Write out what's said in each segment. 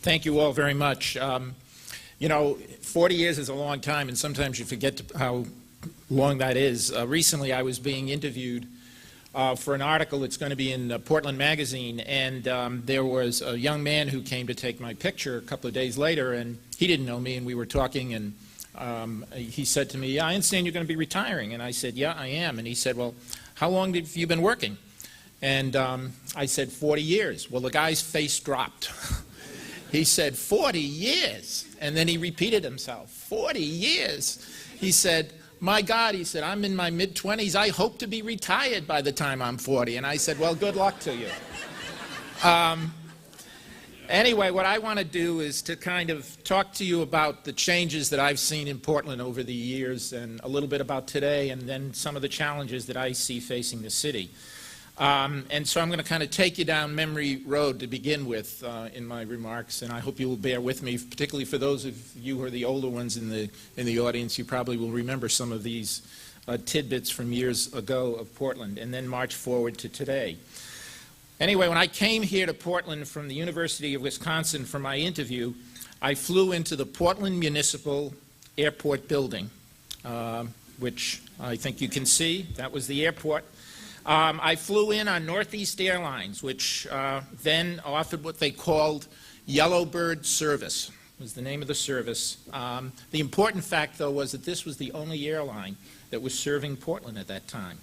Thank you all very much. You know, 40 years is a long time, and sometimes you forget how long that is. Recently, I was being interviewed for an article that's going to be in Portland Magazine, and there was a young man who came to take my picture a couple of days later, and he didn't know me, and we were talking, and he said to me, "Yeah, I understand you're going to be retiring." And I said, "Yeah, I am." And he said, "Well, how long have you been working?" And I said, 40 years. Well, the guy's face dropped. He said, 40 years. And then he repeated himself, 40 years. He said, "My God," he said, "I'm in my mid-20s. I hope to be retired by the time I'm 40. And I said, "Well, good luck to you." Anyway, what I want to do is to kind of talk to you about the changes that I've seen in Portland over the years, and a little bit about today, and then some of the challenges that I see facing the city. And so I'm going to kind of take you down memory road to begin with in my remarks, and I hope you will bear with me, particularly for those of you who are the older ones in the audience. You probably will remember some of these tidbits from years ago of Portland, and then march forward to today. Anyway, when I came here to Portland from the University of Wisconsin for my interview, I flew into the Portland Municipal Airport building, which I think you can see. That was the airport. I flew in on Northeast Airlines, which then offered what they called Yellowbird service, was the name of the service. The important fact, though, was that this was the only airline that was serving Portland at that time.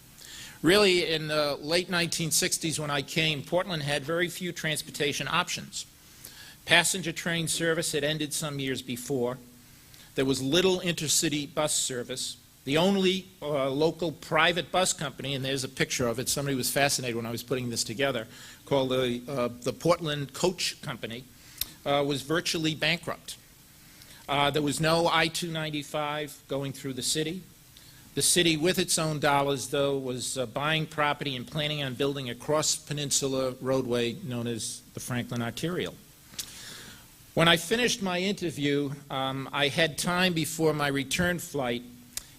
Really, in the late 1960s when I came, Portland had very few transportation options. Passenger train service had ended some years before. There was little intercity bus service. The only local private bus company, and there's a picture of it, somebody was fascinated when I was putting this together, called the Portland Coach Company, was virtually bankrupt. There was no I-295 going through the city. The city, with its own dollars, though, was buying property and planning on building a cross-peninsula roadway known as the Franklin Arterial. When I finished my interview, I had time before my return flight,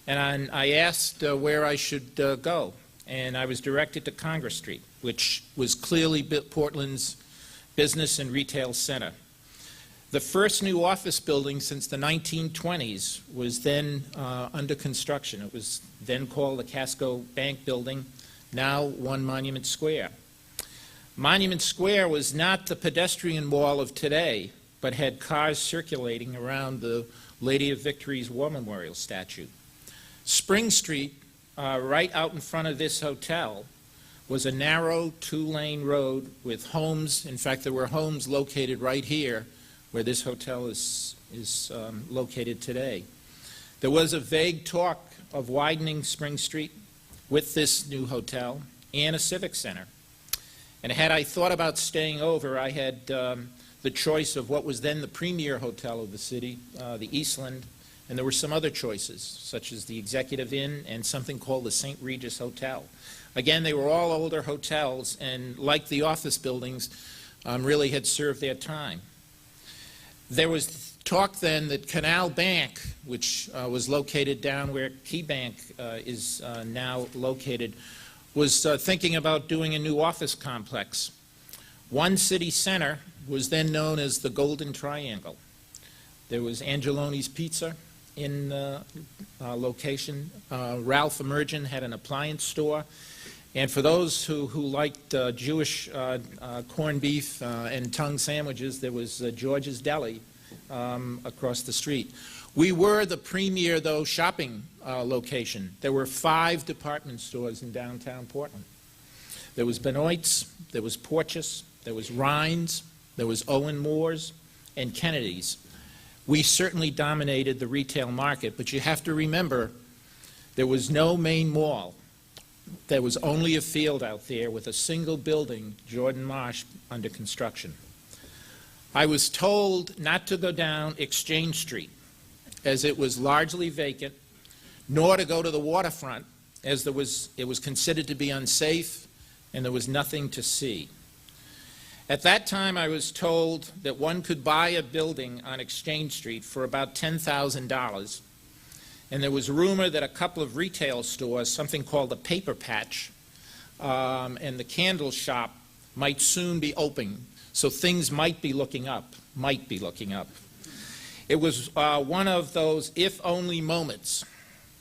and I asked where I should go, and I was directed to Congress Street, which was clearly Portland's business and retail center. The first new office building since the 1920s was then under construction. It was then called the Casco Bank Building, now One Monument Square. Monument Square was not the pedestrian wall of today, but had cars circulating around the Lady of Victory's War Memorial statue. Spring Street, right out in front of this hotel, was a narrow two-lane road with homes. In fact, there were homes located right here where this hotel is located today. There was a vague talk of widening Spring Street with this new hotel and a civic center. And had I thought about staying over, I had the choice of what was then the premier hotel of the city, the Eastland, and there were some other choices, such as the Executive Inn and something called the St. Regis Hotel. Again, they were all older hotels, and like the office buildings, really had served their time. There was talk then that Canal Bank, which was located down where Key Bank is now located, was thinking about doing a new office complex. One city center was then known as the Golden Triangle. There was Angeloni's Pizza in location. Ralph Emergent had an appliance store. And for those who liked Jewish corned beef and tongue sandwiches, there was George's Deli across the street. We were the premier, though, shopping location. There were 5 department stores in downtown Portland. There was Benoit's, there was Porteous, there was Rhines, there was Owen Moore's, and Kennedy's. We certainly dominated the retail market, but you have to remember there was no main mall. There was only a field out there with a single building, Jordan Marsh, under construction. I was told not to go down Exchange Street, as it was largely vacant, nor to go to the waterfront, as it was considered to be unsafe and there was nothing to see. At that time, I was told that one could buy a building on Exchange Street for about $10,000, and there was rumor that a couple of retail stores, something called the Paper Patch, and the candle shop might soon be open. So things might be looking up, might be looking up. It was one of those if-only moments,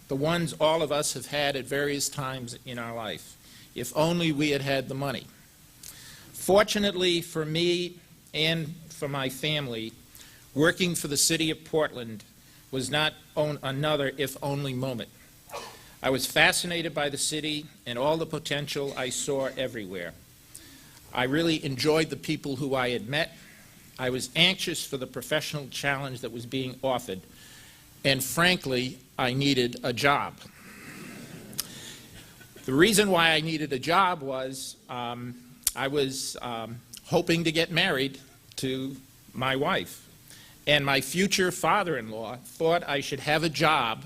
the ones all of us have had at various times in our life. If only we had had the money. Fortunately for me and for my family, working for the city of Portland was not another if-only moment. I was fascinated by the city and all the potential I saw everywhere. I really enjoyed the people who I had met. I was anxious for the professional challenge that was being offered, and frankly, I needed a job. The reason why I needed a job was I was hoping to get married to my wife, and my future father-in-law thought I should have a job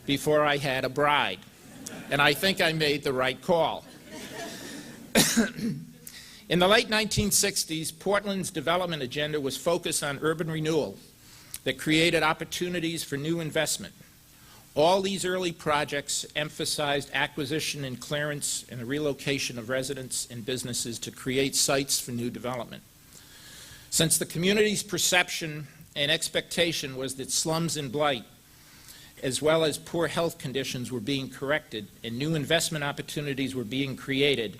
before I had a bride, and I think I made the right call. In the late 1960s, Portland's development agenda was focused on urban renewal that created opportunities for new investment. All these early projects emphasized acquisition and clearance and the relocation of residents and businesses to create sites for new development. Since the community's perception and expectation was that slums and blight, as well as poor health conditions, were being corrected and new investment opportunities were being created,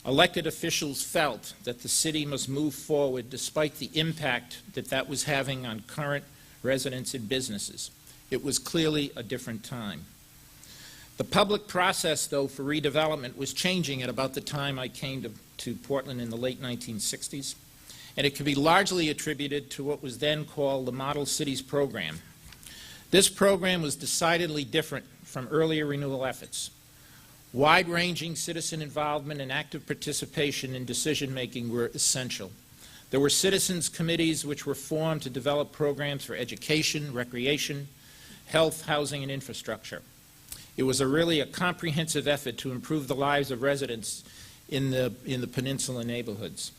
elected officials felt that the city must move forward despite the impact that that was having on current residents and businesses. It was clearly a different time. The public process, though, for redevelopment was changing at about the time I came to Portland in the late 1960s, and it can be largely attributed to what was then called the Model Cities Program. This program was decidedly different from earlier renewal efforts. Wide-ranging citizen involvement and active participation in decision-making were essential. There were citizens' committees which were formed to develop programs for education, recreation, health, housing, and infrastructure. It was really a comprehensive effort to improve the lives of residents in the peninsula neighborhoods.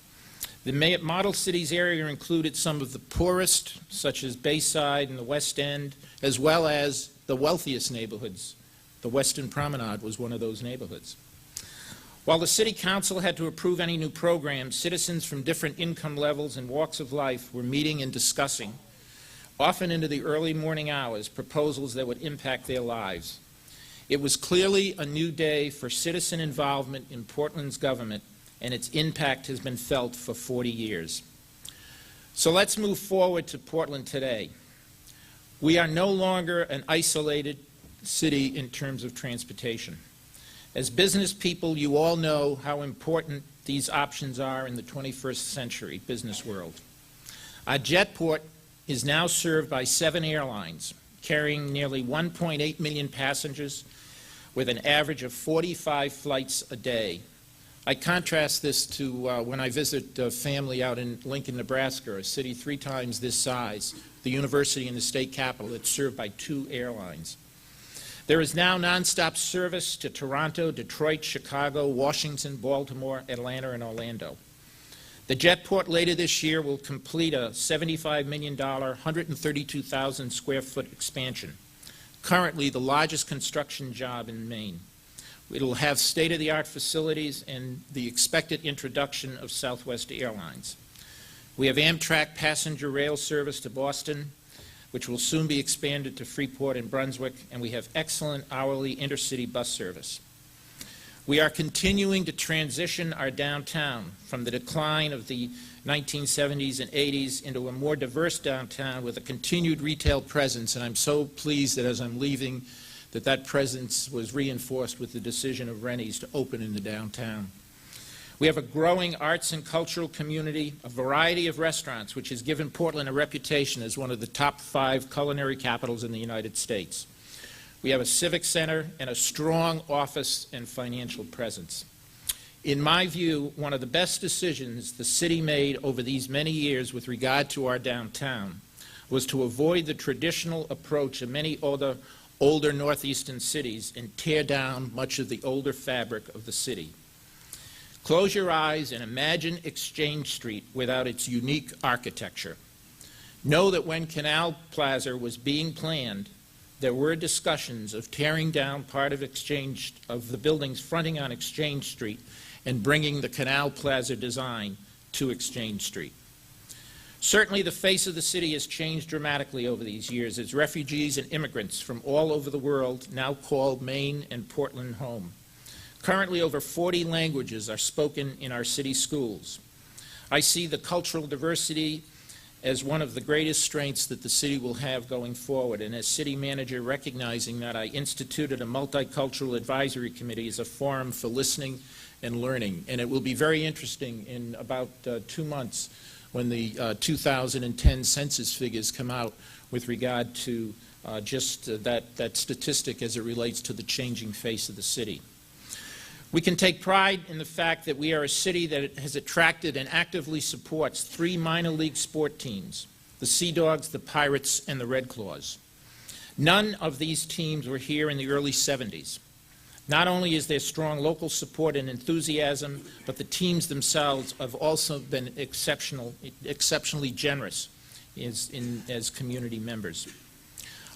The model cities area included some of the poorest, such as Bayside and the West End, as well as the wealthiest neighborhoods. The Western Promenade was one of those neighborhoods. While the City Council had to approve any new programs, citizens from different income levels and walks of life were meeting and discussing, often into the early morning hours, proposals that would impact their lives. It was clearly a new day for citizen involvement in Portland's government, and its impact has been felt for 40 years. So let's move forward to Portland today. We are no longer an isolated city in terms of transportation. As business people, you all know how important these options are in the 21st century business world. Our jetport is now served by 7 airlines, carrying nearly 1.8 million passengers with an average of 45 flights a day. I contrast this to when I visit family out in Lincoln, Nebraska, a city 3 times this size, the university and the state capital. It's served by 2 airlines. There is now nonstop service to Toronto, Detroit, Chicago, Washington, Baltimore, Atlanta, and Orlando. The jetport later this year will complete a $75 million, 132,000 square foot expansion, currently the largest construction job in Maine. It will have state-of-the-art facilities and the expected introduction of Southwest Airlines. We have Amtrak passenger rail service to Boston, which will soon be expanded to Freeport and Brunswick, and we have excellent hourly intercity bus service. We are continuing to transition our downtown from the decline of the 1970s and 80s into a more diverse downtown with a continued retail presence, and I'm so pleased that as I'm leaving that presence was reinforced with the decision of Rennie's to open in the downtown. We have a growing arts and cultural community, a variety of restaurants, which has given Portland a reputation as one of the top 5 culinary capitals in the United States. We have a civic center and a strong office and financial presence. In my view, one of the best decisions the city made over these many years with regard to our downtown was to avoid the traditional approach of many older northeastern cities and tear down much of the older fabric of the city. Close your eyes and imagine Exchange Street without its unique architecture. Know that when Canal Plaza was being planned, there were discussions of tearing down part of the buildings fronting on Exchange Street and bringing the Canal Plaza design to Exchange Street. Certainly, the face of the city has changed dramatically over these years as refugees and immigrants from all over the world now call Maine and Portland home. Currently, over 40 languages are spoken in our city schools. I see the cultural diversity as one of the greatest strengths that the city will have going forward, and as city manager, recognizing that, I instituted a multicultural advisory committee as a forum for listening and learning. And it will be very interesting in about 2 months when the 2010 census figures come out with regard to that statistic as it relates to the changing face of the city. We can take pride in the fact that we are a city that has attracted and actively supports 3 minor league sport teams, the Sea Dogs, the Pirates, and the Red Claws. None of these teams were here in the early 70s. Not only is there strong local support and enthusiasm, but the teams themselves have also been exceptionally generous as community members.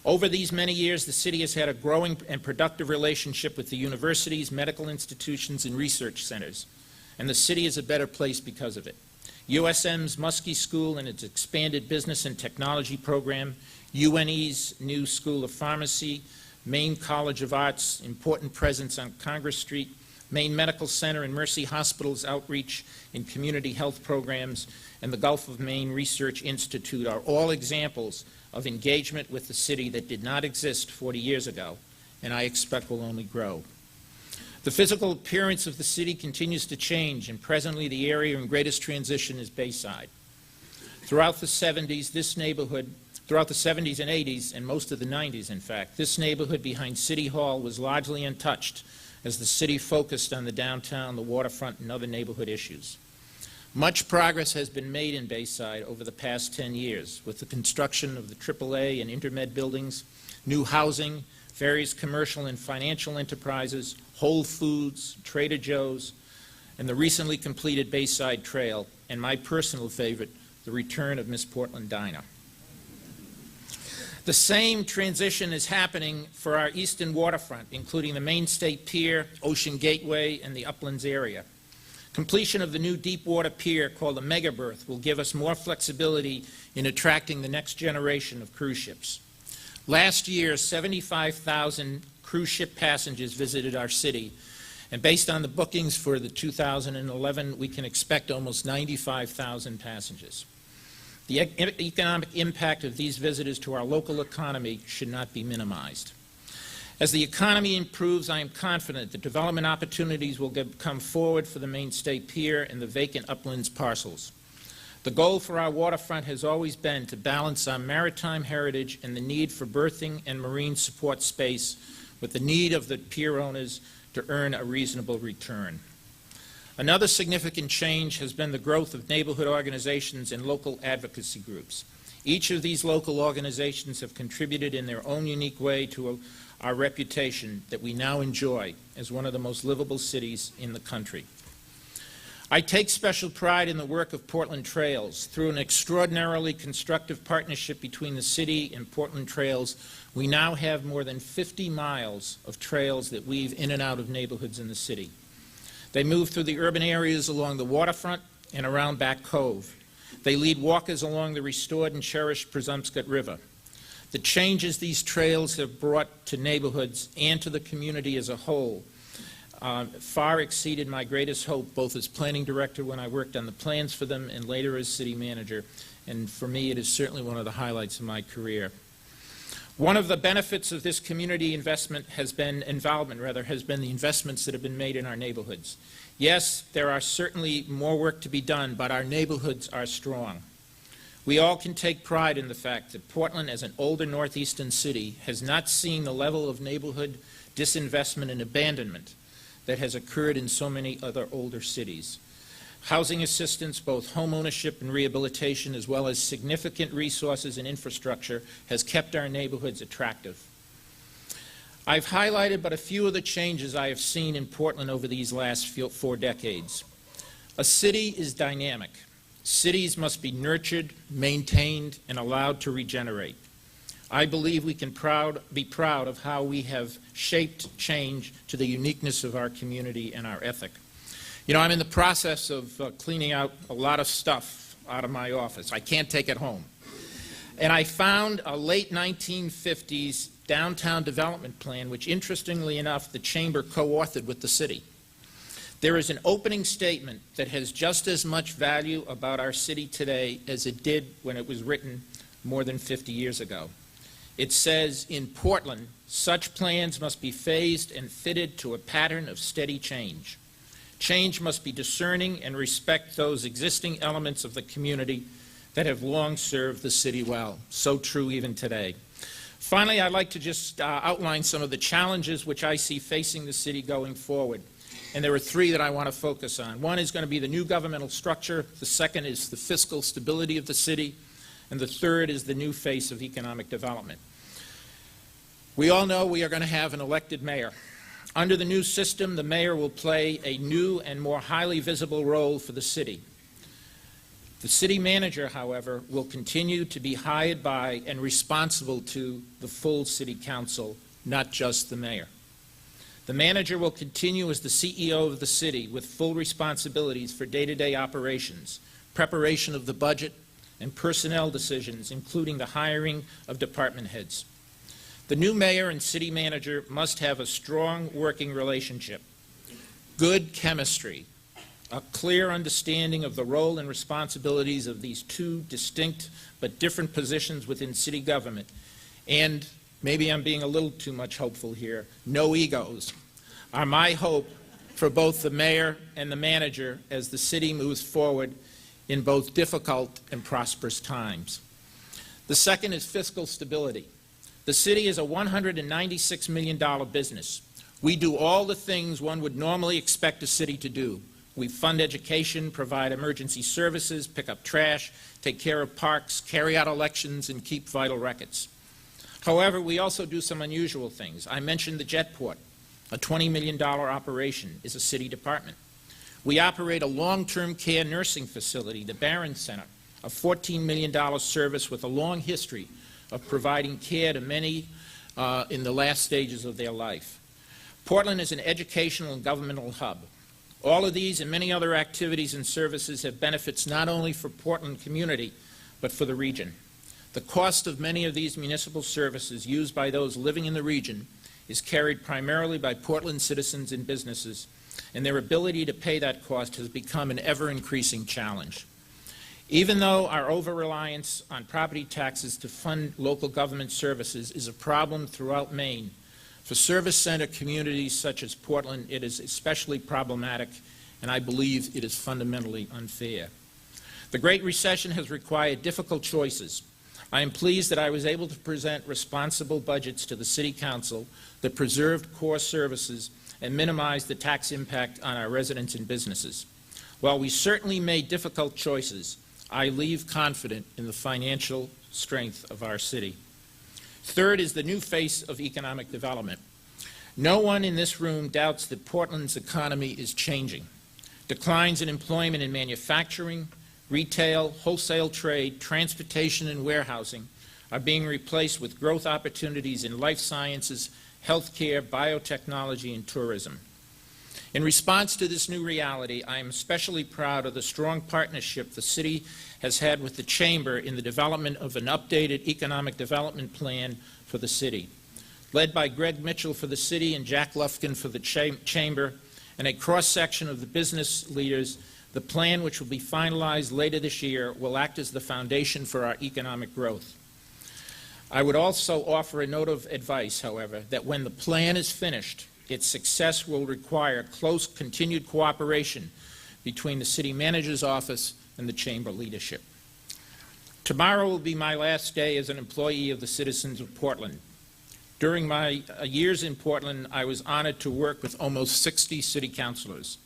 Over these many years, the city has had a growing and productive relationship with the universities, medical institutions, and research centers, and the city is a better place because of it. USM's Muskie School and its expanded business and technology program, UNE's new School of Pharmacy, Maine College of Arts' important presence on Congress Street, Maine Medical Center and Mercy Hospital's outreach in community health programs, and the Gulf of Maine Research Institute are all examples of engagement with the city that did not exist 40 years ago, and I expect will only grow. The physical appearance of the city continues to change, and presently the area in greatest transition is Bayside. Throughout the 70s, throughout the 70s and 80s, and most of the 90s, in fact, this neighborhood behind City Hall was largely untouched as the city focused on the downtown, the waterfront, and other neighborhood issues. Much progress has been made in Bayside over the past 10 years with the construction of the AAA and Intermed buildings, new housing, various commercial and financial enterprises, Whole Foods, Trader Joe's, and the recently completed Bayside Trail, and my personal favorite, the return of Miss Portland Diner. The same transition is happening for our eastern waterfront, including the Maine State Pier, Ocean Gateway, and the Uplands area. Completion of the new deep-water pier called the Mega Berth will give us more flexibility in attracting the next generation of cruise ships. Last year, 75,000 cruise ship passengers visited our city, and based on the bookings for the 2011, we can expect almost 95,000 passengers. The economic impact of these visitors to our local economy should not be minimized. As the economy improves, I am confident that development opportunities will come forward for the Maine State Pier and the vacant uplands parcels. The goal for our waterfront has always been to balance our maritime heritage and the need for berthing and marine support space with the need of the pier owners to earn a reasonable return. Another significant change has been the growth of neighborhood organizations and local advocacy groups. Each of these local organizations have contributed in their own unique way to our reputation that we now enjoy as one of the most livable cities in the country. I take special pride in the work of Portland Trails. Through an extraordinarily constructive partnership between the city and Portland Trails, we now have more than 50 miles of trails that weave in and out of neighborhoods in the city. They move through the urban areas along the waterfront and around Back Cove. They lead walkers along the restored and cherished Presumpscot River. The changes these trails have brought to neighborhoods and to the community as a whole far exceeded my greatest hope, both as planning director when I worked on the plans for them and later as city manager. And for me, it is certainly one of the highlights of my career. One of the benefits of this community investment has been the investments that have been made in our neighborhoods. Yes, there are certainly more work to be done, but our neighborhoods are strong. We all can take pride in the fact that Portland, as an older northeastern city, has not seen the level of neighborhood disinvestment and abandonment that has occurred in so many other older cities. Housing assistance, both home ownership and rehabilitation, as well as significant resources and infrastructure, has kept our neighborhoods attractive. I've highlighted but a few of the changes I have seen in Portland over these last 4 decades. A city is dynamic. Cities must be nurtured, maintained, and allowed to regenerate. I believe we can be proud of how we have shaped change to the uniqueness of our community and our ethic. You know, I'm in the process of cleaning out a lot of stuff out of my office. I can't take it home. And I found a late 1950s downtown development plan, which interestingly enough, the Chamber co-authored with the city. There is an opening statement that has just as much value about our city today as it did when it was written more than 50 years ago. It says, in Portland, such plans must be phased and fitted to a pattern of steady change. Change must be discerning and respect those existing elements of the community that have long served the city well. So true even today. Finally, I'd like to just outline some of the challenges which I see facing the city going forward. And there are three that I want to focus on. One is going to be the new governmental structure. The second is the fiscal stability of the city. And the third is the new face of economic development. We all know we are going to have an elected mayor. Under the new system, the mayor will play a new and more highly visible role for the city. The city manager, however, will continue to be hired by and responsible to the full city council, not just the mayor. The manager will continue as the CEO of the city with full responsibilities for day-to-day operations, preparation of the budget, and personnel decisions, including the hiring of department heads. The new mayor and city manager must have a strong working relationship, good chemistry, a clear understanding of the role and responsibilities of these two distinct but different positions within city government, and maybe I'm being a little too much hopeful here, no egos are my hope for both the mayor and the manager as the city moves forward in both difficult and prosperous times. The second is fiscal stability. The city is a $196 million business. We do all the things one would normally expect a city to do. We fund education, provide emergency services, pick up trash, take care of parks, carry out elections, and keep vital records. However, we also do some unusual things. I mentioned the Jetport, a $20 million operation, is a city department. We operate a long-term care nursing facility, the Barron Center, a $14 million service with a long history of providing care to many in the last stages of their life. Portland is an educational and governmental hub. All of these and many other activities and services have benefits not only for Portland community, but for the region. The cost of many of these municipal services used by those living in the region is carried primarily by Portland citizens and businesses, and their ability to pay that cost has become an ever-increasing challenge. Even though our over-reliance on property taxes to fund local government services is a problem throughout Maine, for service center communities such as Portland, it is especially problematic, and I believe it is fundamentally unfair. The Great Recession has required difficult choices. I am pleased that I was able to present responsible budgets to the City Council that preserved core services and minimized the tax impact on our residents and businesses. While we certainly made difficult choices, I leave confident in the financial strength of our city. Third is the new face of economic development. No one in this room doubts that Portland's economy is changing. Declines in employment in manufacturing, retail, wholesale trade, transportation, and warehousing are being replaced with growth opportunities in life sciences, healthcare, biotechnology, and tourism. In response to this new reality, I am especially proud of the strong partnership the city has had with the Chamber in the development of an updated economic development plan for the city. Led by Greg Mitchell for the city and Jack Lufkin for the Chamber, and a cross-section of the business leaders, the plan, which will be finalized later this year, will act as the foundation for our economic growth. I would also offer a note of advice, however, that when the plan is finished, its success will require close continued cooperation between the city manager's office and the Chamber leadership. Tomorrow will be my last day as an employee of the citizens of Portland. During my years in Portland, I was honored to work with almost 60 city councilors.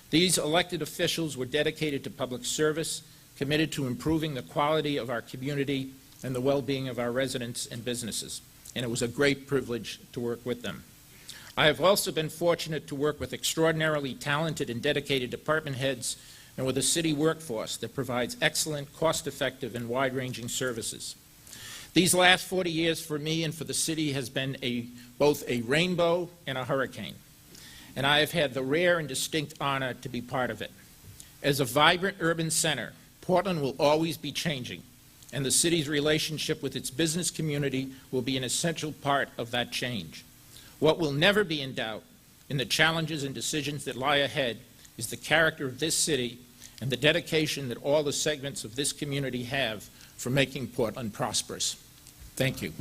These elected officials were dedicated to public service, committed to improving the quality of our community and the well-being of our residents and businesses, and it was a great privilege to work with them. I have also been fortunate to work with extraordinarily talented and dedicated department heads and with a city workforce that provides excellent, cost-effective, and wide-ranging services. These last 40 years for me and for the city has been both a rainbow and a hurricane. and I have had the rare and distinct honor to be part of it. As a vibrant urban center, Portland will always be changing, and the city's relationship with its business community will be an essential part of that change. What will never be in doubt in the challenges and decisions that lie ahead is the character of this city and the dedication that all the segments of this community have for making Portland prosperous. Thank you.